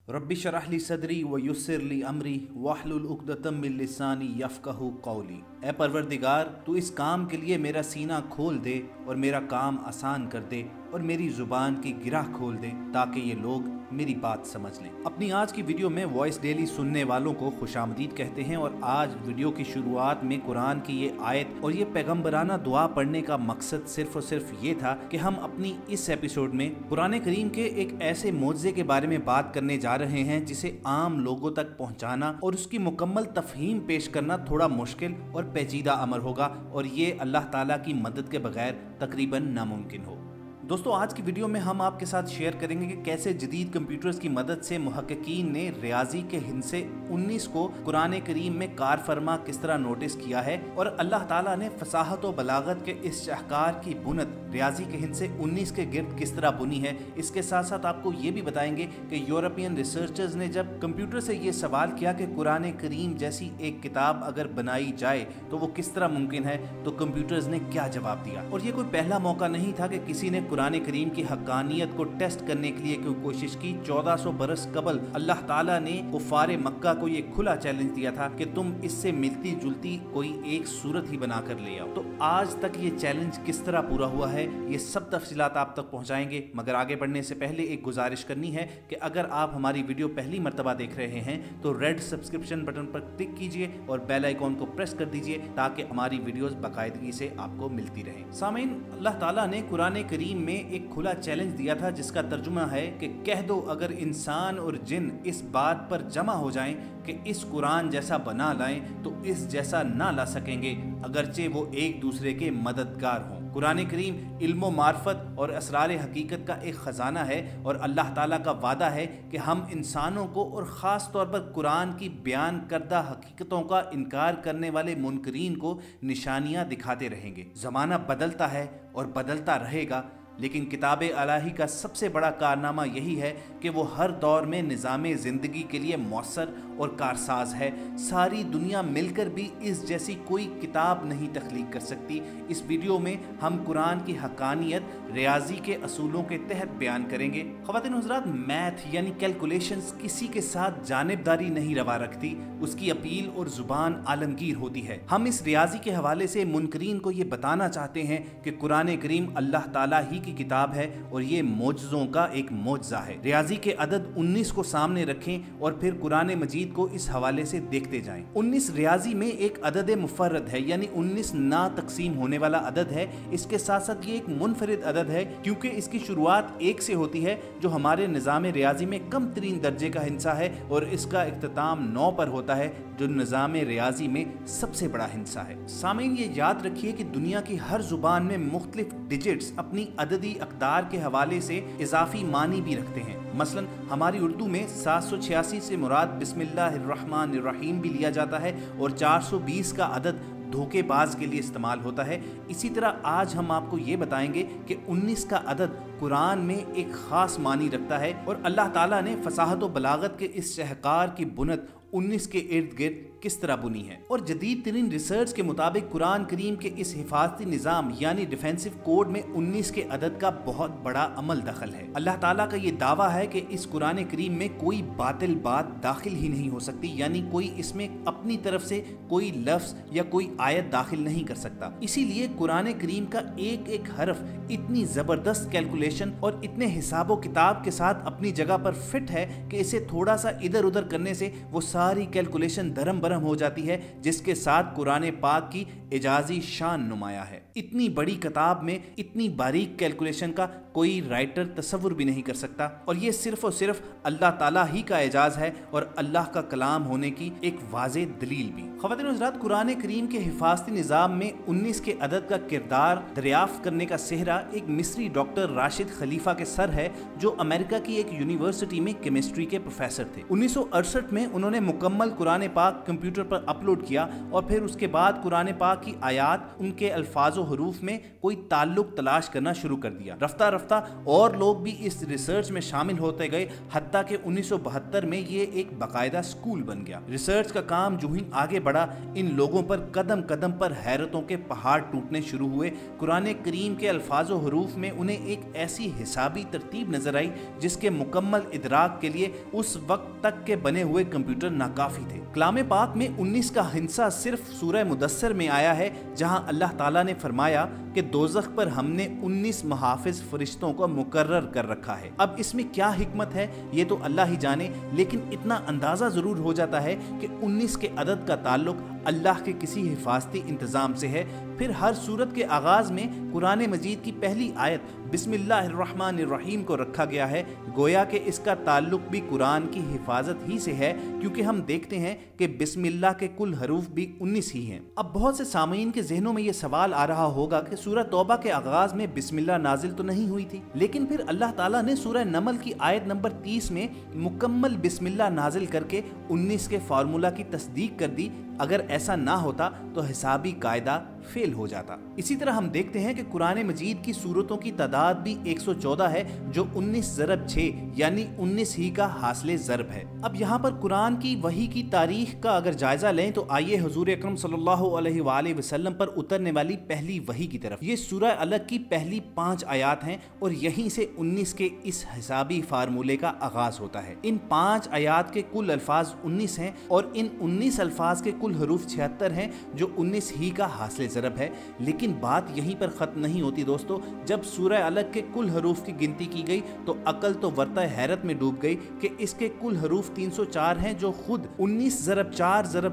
Rabbi शरह ली सदरी व युस्सिर ली अमरी वाहलुल उक़दतम मिन लिसानी यफ़क़हू क़ौली। ए परवरदिगार, तू इस काम के लिए मेरा सीना खोल दे और मेरा काम आसान कर दे और मेरी ज़ुबान की गिरह खोल दे ताकि ये लोग मेरी बात समझ लें। अपनी आज की वीडियो में वॉइस डेली सुनने वालों को खुशामदीद कहते हैं और आज वीडियो की शुरुआत में कुरान की ये आयत और ये पैगम्बराना दुआ पढ़ने का मकसद सिर्फ और सिर्फ ये था कि हम अपनी इस एपिसोड में कुरान करीम के एक ऐसे मोज़े के बारे में बात करने जा रहे हैं जिसे आम लोगों तक पहुंचाना और उसकी मुकम्मल तफहीम पेश करना थोड़ा मुश्किल और पेचीदा अमर होगा और ये अल्लाह ताला की मदद के बगैर तकरीबन नामुमकिन हो। दोस्तों, आज की वीडियो में हम आपके साथ शेयर करेंगे कि कैसे जदीद कंप्यूटर्स की मदद से मुहक्किकीन ने रियाजी के हिस्से 19 को कुरान करीम में कार फरमा किस तरह नोटिस किया है और अल्लाह ताला ने फसाहत व बलागत के इस शाहकार की बुनत रियाजी के हिस्से 19 के गिर्द किस तरह बुनी है। इसके साथ साथ आपको ये भी बताएंगे कि यूरोपियन रिसर्चर्स ने जब कंप्यूटर से ये सवाल किया कि कुरान करीम जैसी एक किताब अगर बनाई जाए तो वो किस तरह मुमकिन है, तो कंप्यूटर्स ने क्या जवाब दिया। और ये कोई पहला मौका नहीं था कि किसी ने कुरान करीम की हक्कानियत को टेस्ट करने के लिए कोई कोशिश की। 1400 बरस कबल अल्लाह ताला ने कुफारे मक्का को ये खुला चैलेंज दिया था कि तुम इससे मिलती जुलती कोई एक सूरत ही बना कर ले आओ। तो आज तक ये चैलेंज किस तरह पूरा हुआ है, ये सब तफसीलात आप तक पहुंचाएंगे। मगर आगे बढ़ने से पहले एक गुजारिश करनी है कि अगर आप हमारी वीडियो पहली मर्तबा देख रहे हैं तो रेड सब्सक्रिप्शन बटन पर क्लिक कीजिए और बेल आइकॉन को प्रेस कर दीजिए ताकि हमारी वीडियोस बाकायदगी से आपको मिलती रहे। सामीन, अल्लाह ताला ने कुरान करीम में एक खुला चैलेंज दिया था जिसका तर्जुमा है कि कह दो अगर इंसान और जिन इस बात पर जमा हो जाएं कि इस कुरान जैसा बना लाएं तो इस जैसा ना ला सकेंगे, अगरचे वो एक दूसरे के मददगार हों। कुरान करीम इल्म मार्फत और असरार हकीकत का एक ख़जाना है और अल्लाह ताला का वादा है कि हम इंसानों को और ख़ास तौर पर कुरान की बयान करदा हकीकतों का इनकार करने वाले मुनकरीन को निशानियाँ दिखाते रहेंगे। ज़माना बदलता है और बदलता रहेगा, लेकिन किताब इलाही का सबसे बड़ा कारनामा यही है कि वो हर दौर में निज़ाम ज़िंदगी के लिए मौसर और कारसाज है। सारी दुनिया मिलकर भी इस जैसी कोई किताब नहीं तख्लीक कर सकती। इस वीडियो में हम कुरान की हक्कानियत रियाजी के असूलों के तहत बयान करेंगे। ख़वातीन व हज़रात, मैथ यानी कैलकुलेशंस किसी के साथ जानिबदारी नहीं रवा रखती, उसकी अपील और ज़ुबान आलमगीर होती है। हम इस रियाजी के हवाले से मुनकरीन को ये बताना चाहते हैं कि कुरान करीम अल्लाह ताला ही की किताब है और ये मोजज़ों का एक मोजज़ा है। रियाजी के अदद 19 को सामने रखें और फिर कुरान मजीद को इस हवाले से देखते जाएं। 19 रियाजी में एक अदद मुफर्रद है, यानी 19 ना तकसीम होने वाला अदद है। इसके साथ साथ ये एक मुनफरिद अदद है क्योंकि इसकी शुरुआत 1 से होती है जो हमारे निज़ाम रियाजी में कम तरीन दर्जे का हिस्सा है और इसका इख्तिताम 9 पर होता है जो निज़ाम रियाजी में सबसे बड़ा हिस्सा है। सामीन, ये याद रखिए कि दुनिया की हर जुबान में मुख्तलिफ डिजिट्स अपनी अददी अक़दार के हवाले से इजाफी मानी भी रखते हैं। मसलन हमारी उर्दू में 786 से मुराद बिस्मिल्लाहिर्रहमानिर्रहीम भी लिया जाता है और 420 का अदद धोखेबाज के लिए इस्तेमाल होता है। इसी तरह आज हम आपको ये बताएंगे कि 19 का अदद कुरान में एक खास मानी रखता है और अल्लाह ताला ने फसाहत व बलागत के इस शहकार की बुनत 19 के इर्द गिर्द किस तरह बुनी है। और जदीद तरीन रिसर्च के मुताबिक कुरान करीम के इस हिफाजती निज़ाम यानी डिफेंसिव कोड में 19 के अदद का बहुत बड़ा अमल दखल है। अल्लाह ताला का ये दावा है कि इस कुरान करीम में कोई बातिल बात दाखिल ही नहीं हो सकती, यानी कोई इसमें अपनी तरफ से कोई लफ्ज़ या कोई आयत दाखिल नहीं कर सकता। इसीलिए कुरान करीम का एक एक हरफ इतनी ज़बरदस्त कैलकुलेशन और इतने हिसाबो किताब के साथ अपनी जगह पर फिट है कि इसे थोड़ा सा इधर उधर करने से वो सारी कैलकुलेशन धर्म बरम हो जाती है, जिसके साथ कुरान पाक की एजाजी शान नुमाया है। इतनी बड़ी किताब में इतनी बारीक कैलकुलेशन का कोई राइटर तसव्वुर भी नहीं कर सकता और ये सिर्फ और सिर्फ अल्लाह ताला ही का एजाज है और अल्लाह का कलाम होने की एक वाज़े दलील भी। ख़वातीन व हज़रात, कुरान करीम के हिफाजती निज़ाम में 19 के अदद का किरदार दरियाफ्त करने का सेहरा एक मिस्री डॉक्टर राशिद खलीफा के सर है जो अमेरिका की एक यूनिवर्सिटी में केमिस्ट्री के प्रोफेसर थे। 1968 में उन्होंने मुकम्मल कुरान पाक कंप्यूटर पर अपलोड किया और फिर उसके बाद कुरान पाक की आयात उनके अल्फाज और हरूफ में कोई ताल्लुक तलाश करना शुरू कर दिया। रफ्ता रफ्ता और लोग भी इस रिसर्च में शामिल होते गए, हत्ता कि 1972 में ये एक बाकायदा स्कूल बन गया। रिसर्च का काम जो ही आगे बढ़ा, इन लोगों पर कदम कदम पर हैरतों के पहाड़ टूटने शुरू हुए। कुरान करीम के अल्फाज और हरूफ में उन्हें एक ऐसी हिसाबी तरतीब नजर आई जिसके मुकम्मल इदराक के लिए उस वक्त तक के बने हुए कंप्यूटर नाकाफी थे। कलाम पाक में 19 का हिस्सा सिर्फ सूरह मुदस्सर में आया है, जहां अल्लाह ताला ने फरमाया कि दोज़ख पर हमने 19 मुहाफिज फरिश्तों को मुकर्रर कर रखा है। अब इसमें क्या हिकमत है ये तो अल्लाह ही जाने, लेकिन इतना अंदाजा जरूर हो जाता है कि 19 के अदद का ताल्लुक अल्लाह के किसी हिफाजती इंतजाम से है। फिर हर सूरत के आगाज में कुरान मजीद की पहली आयत बिस्मिल्लाहिर्रहमानिर्रहीम को रखा गया है, गोया कि इसका ताल्लुक भी कुरान की हिफाजत ही से है, क्योंकि हम देखते हैं कि बिस्मिल्लाह के कुल हरूफ भी 19 ही हैं। अब बहुत से सामीन के जहनों में ये सवाल आ रहा होगा कि सूरह तौबा के आगाज में बिस्मिल्लाह नाजिल तो नहीं हुई थी, लेकिन फिर अल्लाह ताला ने सूरह नमल की आयत नंबर 30 में मुकम्मल बिस्मिल्लाह नाजिल करके 19 के फार्मूला की तस्दीक कर दी। अगर ऐसा ना होता तो हिसाबी कायदा फेल हो जाता। इसी तरह हम देखते हैं कि कुरान मजीद की सूरतों की तादाद भी 114 है, जो 19 ज़रब 6 यानी 19 ही का हासिल ज़रब है। अब यहाँ पर कुरान की वही की तारीख का अगर जायजा लें तो आइए हुजूर अकरम सल्लल्लाहु अलैहि वसल्लम पर उतरने वाली पहली वही की तरफ। ये सूरह अलग की पहली 5 आयात हैं और यहीं से 19 के इस हिसाबी फार्मूले का आगाज होता है। इन 5 आयात के कुल अल्फाज 19 हैं और इन 19 अल्फाज के कुल हरूफ 76 हैं, जो 19 ही का हासिल ज़रब है। लेकिन बात यहीं पर खत्म नहीं होती दोस्तों। जब सूरह अलग के कुल हरूफ की गिनती की गई तो अकल तो वर्ता हैरत में डूब गई कि इसके कुल हरूफ 304 हैं, जो खुद 19 ज़रब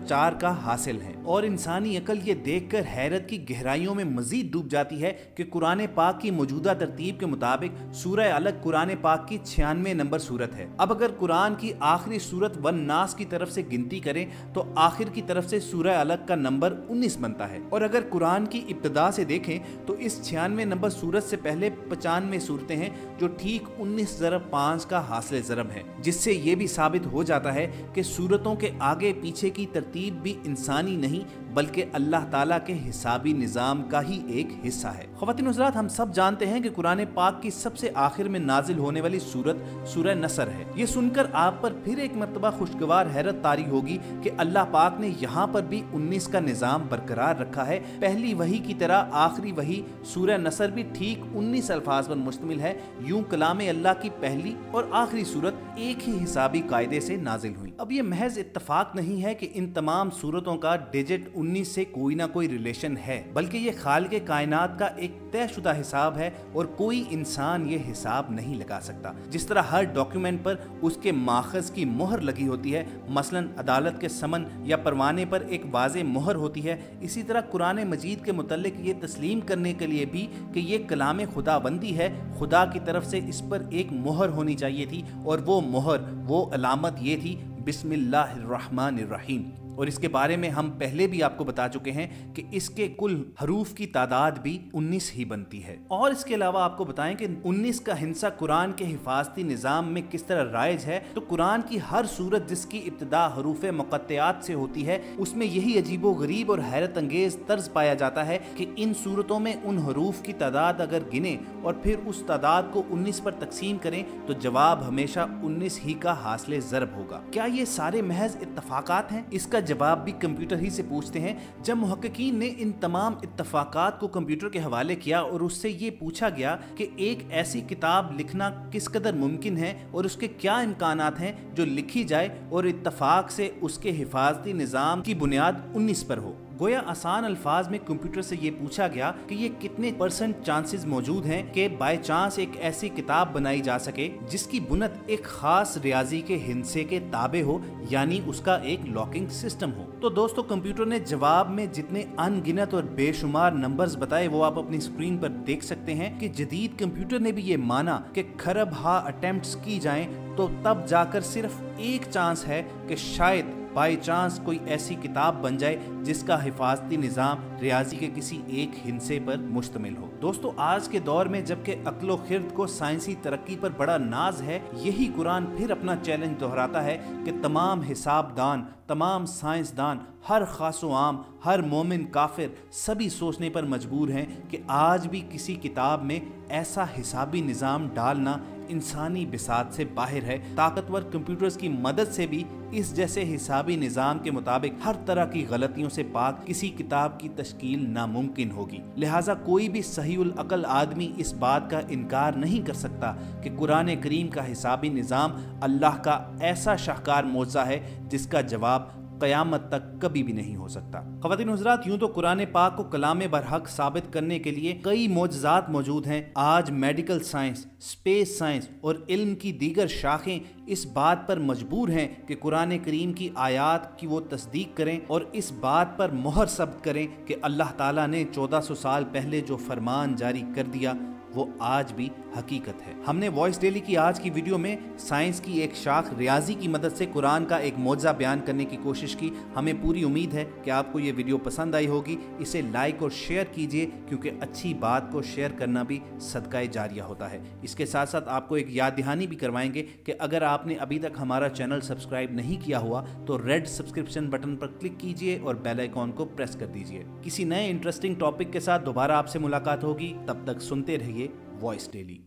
4 का हासिल है। और इंसानी अकल ये देखकर हैरत की गहराइयों में मजीद डूब जाती है कि कुरान पाक की मौजूदा तरतीब के मुताबिक सूरह अलग कुरान पाक की 96 नंबर सूरत है। अब अगर कुरान की आखिरी सूरत वन नास की तरफ से गिनती करें तो आखिर की तरफ से सूरह अलग का नंबर 19 बनता है। और अगर कुरान की इब्तिदा से देखें तो इस 96 नंबर सूरत से पहले 95 सूरतें हैं, जो ठीक 19 ज़रब 5 का हासिल ज़रब है, जिससे ये भी साबित हो जाता है कि सूरतों के आगे पीछे की तरतीब भी इंसानी नहीं बल्कि अल्लाह ताला के हिसाबी निज़ाम का ही एक हिस्सा है। ख़वातीन हज़रात, हम सब जानते हैं कि कुरान पाक की सबसे आखिर में नाजिल होने वाली सूरत सूरह नसर है। ये सुनकर आप पर फिर एक मर्तबा खुशगवार हैरत तारी होगी कि अल्लाह पाक ने यहाँ पर भी 19 का निज़ाम बरकरार रखा है। पहली वही की तरह आखिरी वही सूरह नसर भी ठीक 19 अल्फाज पर मुश्तमिल है। यूं कलाम अल्लाह की पहली और आखिरी सूरत एक ही हिसाबी कायदे से नाजिल हुई। अब ये महज इत्तफाक नहीं है कि इन तमाम सूरतों का डिजिट 19 से कोई ना कोई रिलेशन है, बल्कि ये खालिक कायनात का एक तयशुदा हिसाब है और कोई इंसान ये हिसाब नहीं लगा सकता। जिस तरह हर डॉक्यूमेंट पर उसके माखज़ की मोहर लगी होती है, मसलन अदालत के समन या परवाने पर एक वाज़े मोहर होती है, इसी तरह कुरान मजीद के मुतल्लिक ये तस्लीम करने के लिए भी कि ये कलाम खुदाबंदी है, खुदा की तरफ से इस पर एक मोहर होनी चाहिए थी, और वो मोहर, वो अलामत ये थी बिस्मिल्लाहिर्रहमानिर्रहीम। और इसके बारे में हम पहले भी आपको बता चुके हैं कि इसके कुल हरूफ की तादाद भी 19 ही बनती है। और इसके अलावा आपको बताएं कि 19 का हिस्सा कुरान के हिफाजती निज़ाम में किस तरह राइज है। तो कुरान की हर सूरत जिसकी इब्तिदा हरूफ मुक़त्तआत से होती है, उसमें यही अजीबो गरीब और हैरत अंगेज तर्ज पाया जाता है कि इन सूरतों में उन हरूफ की तादाद अगर गिने और फिर उस तादाद को 19 पर तकसीम करें तो जवाब हमेशा 19 ही का हासिल ज़रब होगा। क्या ये सारे महज इत्तफाकात हैं? इसका जवाब भी कंप्यूटर ही से पूछते हैं। जब मुहक्किकीन ने इन तमाम इत्तफाकात को कंप्यूटर के हवाले किया और उससे ये पूछा गया कि एक ऐसी किताब लिखना किस कदर मुमकिन है और उसके क्या इम्कानात हैं जो लिखी जाए और इत्तफाक से उसके हिफाजती निज़ाम की बुनियाद 19 पर हो। गोया आसान अल्फाज में कंप्यूटर से ये पूछा गया कि ये कितने % चांसेस मौजूद हैं कि बाय चांस एक ऐसी किताब बनाई जा सके जिसकी बुनियाद एक खास रियाजी के हिस्से के ताबे हो, यानी उसका एक लॉकिंग सिस्टम हो। तो दोस्तों, कंप्यूटर ने जवाब में जितने अनगिनत और बेशुमार नंबर्स बताए वो आप अपनी स्क्रीन पर देख सकते हैं कि जदीद कंप्यूटर ने भी ये माना कि खरब हा अटेम्प्ट्स की जाएं तो तब जाकर सिर्फ एक चांस है कि शायद बाई चांस कोई ऐसी किताब बन जाए जिसका हिफाजती निज़ाम रियाजी के किसी एक हिस्से पर मुश्तमिल हो। दोस्तों, आज के दौर में जबकि अक्लो खिर्द को साइंसी तरक्की पर बड़ा नाज है, यही कुरान फिर अपना चैलेंज दोहराता है कि तमाम हिसाबदान, तमाम साइंसदान, हर खासो आम, हर मोमिन काफिर सभी सोचने पर मजबूर हैं कि आज भी किसी किताब में ऐसा हिसाबी निज़ाम डालना इंसानी बिसात से बाहर है। ताकतवर कंप्यूटर्स की मदद से भी इस जैसे हिसाबी निज़ाम के मुताबिक हर तरह की गलतियों से पाक किसी किताब की तश्कील नामुमकिन होगी। लिहाजा कोई भी सहीउल अकल आदमी इस बात का इनकार नहीं कर सकता कि कुरान करीम का हिसाबी निज़ाम अल्लाह का ऐसा शाहकार मौज़ा है जिसका जवाब क़यामत तक कभी भी नहीं हो सकता। ख़वातीन हुज़रात, यूं तो कुरान पाक को कलाम बरहक साबित करने के लिए कई मोजज़ात मौजूद हैं। आज मेडिकल साइंस, स्पेस साइंस और इल्म की दीगर शाखें इस बात पर मजबूर हैं कि कुरान करीम की आयात की वो तस्दीक करें और इस बात पर मोहर सब्त करें कि अल्लाह ताला ने 1400 साल पहले जो फरमान जारी कर दिया वो आज भी हकीकत है। हमने वॉइस डेली की आज की वीडियो में साइंस की एक शाख रियाजी की मदद से कुरान का एक मौज़ा बयान करने की कोशिश की। हमें पूरी उम्मीद है कि आपको ये वीडियो पसंद आई होगी। इसे लाइक और शेयर कीजिए, क्योंकि अच्छी बात को शेयर करना भी सदका जारिया होता है। इसके साथ साथ आपको एक याद दहानी भी करवाएंगे कि अगर आपने अभी तक हमारा चैनल सब्सक्राइब नहीं किया हुआ तो रेड सब्सक्रिप्शन बटन पर क्लिक कीजिए और बेल आइकॉन को प्रेस कर दीजिए। किसी नए इंटरेस्टिंग टॉपिक के साथ दोबारा आपसे मुलाकात होगी। तब तक सुनते रहिए वॉइस डेली।